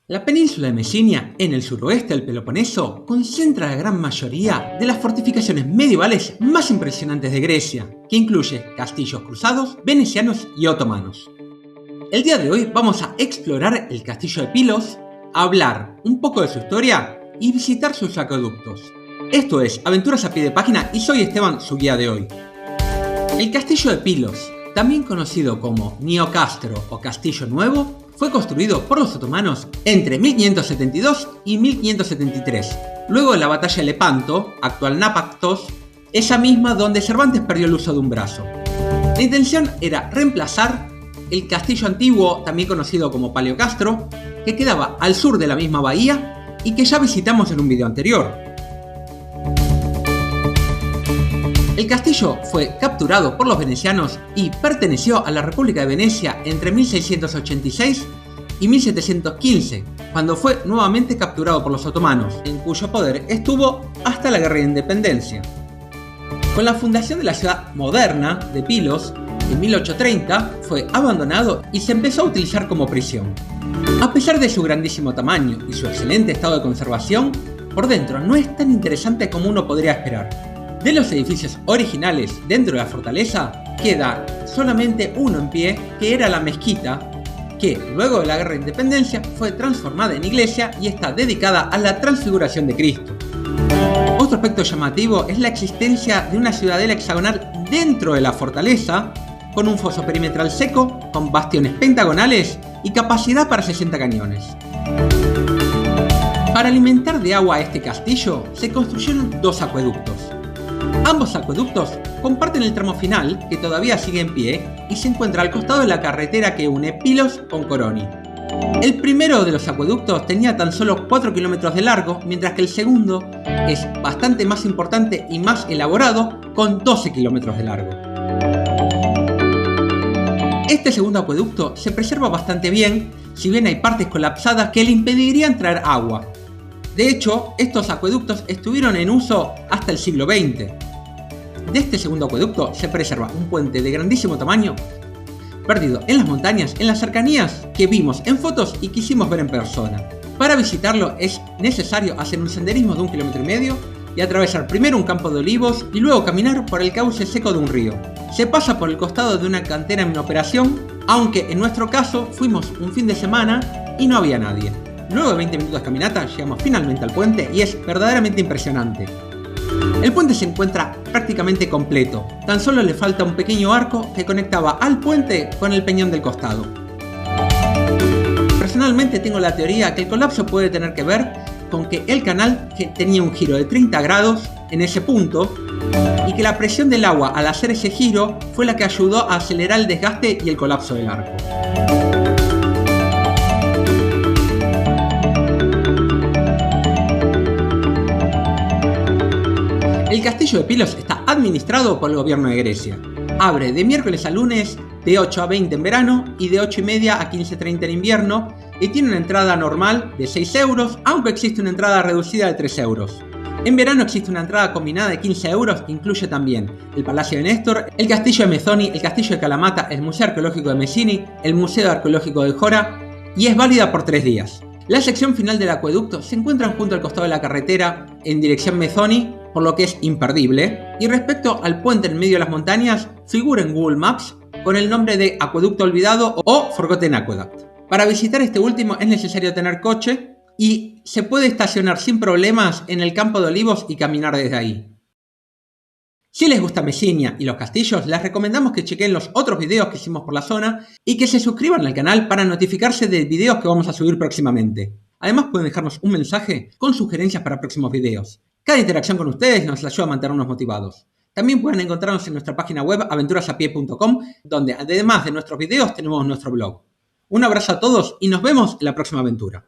La península de Mesinia, en el suroeste del Peloponeso, concentra la gran mayoría de las fortificaciones medievales más impresionantes de Grecia, que incluye castillos cruzados, venecianos y otomanos. El día de hoy vamos a explorar el castillo de Pilos, hablar un poco de su historia y visitar sus acueductos. Esto es Aventuras a pie de página y soy Esteban, su guía de hoy. El castillo de Pilos, también conocido como Niocastro o Castillo Nuevo, fue construido por los otomanos entre 1572 y 1573, luego de la batalla de Lepanto, actual Napactos, esa misma donde Cervantes perdió el uso de un brazo. La intención era reemplazar el castillo antiguo, también conocido como Paleocastro, que quedaba al sur de la misma bahía y que ya visitamos en un video anterior. El castillo fue capturado por los venecianos y perteneció a la República de Venecia entre 1686 y 1715, cuando fue nuevamente capturado por los otomanos, en cuyo poder estuvo hasta la Guerra de Independencia. Con la fundación de la ciudad moderna de Pilos, en 1830, fue abandonado y se empezó a utilizar como prisión. A pesar de su grandísimo tamaño y su excelente estado de conservación, por dentro no es tan interesante como uno podría esperar. De los edificios originales dentro de la fortaleza, queda solamente uno en pie, que era la mezquita, que luego de la Guerra de Independencia fue transformada en iglesia y está dedicada a la transfiguración de Cristo. Otro aspecto llamativo es la existencia de una ciudadela hexagonal dentro de la fortaleza, con un foso perimetral seco, con bastiones pentagonales y capacidad para 60 cañones. Para alimentar de agua a este castillo, se construyeron dos acueductos. Ambos acueductos comparten el tramo final, que todavía sigue en pie, y se encuentra al costado de la carretera que une Pilos con Coroni. El primero de los acueductos tenía tan solo 4 kilómetros de largo, mientras que el segundo es bastante más importante y más elaborado, con 12 kilómetros de largo. Este segundo acueducto se preserva bastante bien, si bien hay partes colapsadas que le impedirían traer agua. De hecho, estos acueductos estuvieron en uso hasta el siglo XX. De este segundo acueducto se preserva un puente de grandísimo tamaño, perdido en las montañas, en las cercanías que vimos en fotos y quisimos ver en persona. Para visitarlo es necesario hacer un senderismo de 1,5 kilómetros y atravesar primero un campo de olivos y luego caminar por el cauce seco de un río. Se pasa por el costado de una cantera en operación, aunque en nuestro caso fuimos un fin de semana y no había nadie. Luego de 20 minutos de caminata llegamos finalmente al puente y es verdaderamente impresionante. El puente se encuentra prácticamente completo, tan solo le falta un pequeño arco que conectaba al puente con el peñón del costado. Personalmente tengo la teoría que el colapso puede tener que ver con que el canal tenía un giro de 30 grados en ese punto y que la presión del agua al hacer ese giro fue la que ayudó a acelerar el desgaste y el colapso del arco. El castillo de Pilos está administrado por el gobierno de Grecia. Abre de miércoles a lunes de 8 a 20 en verano y de 8:30 a 15:30 en invierno y tiene una entrada normal de 6 euros, aunque existe una entrada reducida de 3 euros. En verano existe una entrada combinada de 15 euros que incluye también el Palacio de Néstor, el Castillo de Methoni, el Castillo de Kalamata, el Museo Arqueológico de Messini, el Museo Arqueológico de Jora y es válida por 3 días. La sección final del acueducto se encuentra junto al costado de la carretera en dirección Methoni, por lo que es imperdible. Y respecto al puente en medio de las montañas, figura en Google Maps con el nombre de Acueducto Olvidado o Forgotten Aqueduct. Para visitar este último es necesario tener coche y se puede estacionar sin problemas en el campo de olivos y caminar desde ahí. Si les gusta Mesinia y los castillos, les recomendamos que chequen los otros videos que hicimos por la zona y que se suscriban al canal para notificarse de videos que vamos a subir próximamente. Además pueden dejarnos un mensaje con sugerencias para próximos videos. Cada interacción con ustedes nos ayuda a mantenernos motivados. También pueden encontrarnos en nuestra página web aventurasapie.com, donde además de nuestros videos tenemos nuestro blog. Un abrazo a todos y nos vemos en la próxima aventura.